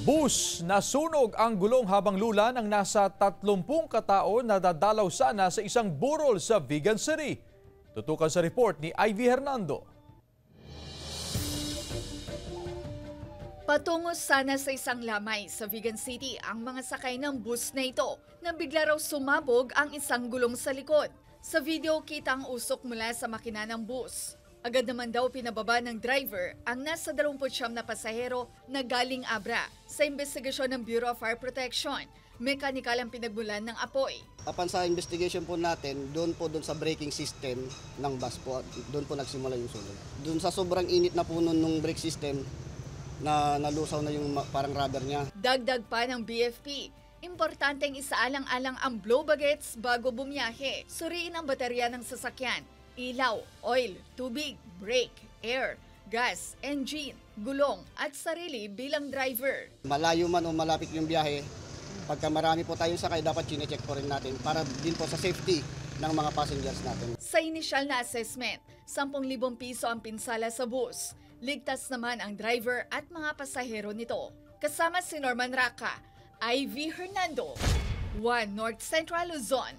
Bus nasunog ang gulong habang lula ng nasa 30 katao na dadalaw sana sa isang burol sa Vigan City. Tutukan sa report ni Ivy Hernando. Patungo sana sa isang lamay sa Vigan City ang mga sakay ng bus na ito na bigla raw sumabog ang isang gulong sa likod. Sa video kita ang usok mula sa makina ng bus. Agad naman daw pinababa ng driver ang nasa 29 na pasahero na galing Abra. Sa investigasyon ng Bureau of Fire Protection, mekanikal ang pinagmulan ng apoy. Upon sa investigation po natin, doon sa braking system ng bus po, doon po nagsimula yung sunog. Doon sa sobrang init na po nung brake system, na nalusaw na yung parang rubber niya. Dagdag pa ng BFP, importanteng isaalang-alang ang blow bagets bago bumiyahe. Suriin ang baterya ng sasakyan, ilaw, oil, tubig, brake, air, gas, engine, gulong at sarili bilang driver. Malayo man o malapit yung biyahe, pagka marami po tayong sakay, dapat chinecheck po rin natin para din po sa safety ng mga passengers natin. Sa inisyal na assessment, 10,000 piso ang pinsala sa bus. Ligtas naman ang driver at mga pasahero nito. Kasama si Norman Raca, Ivy Hernando, 1 North Central Luzon.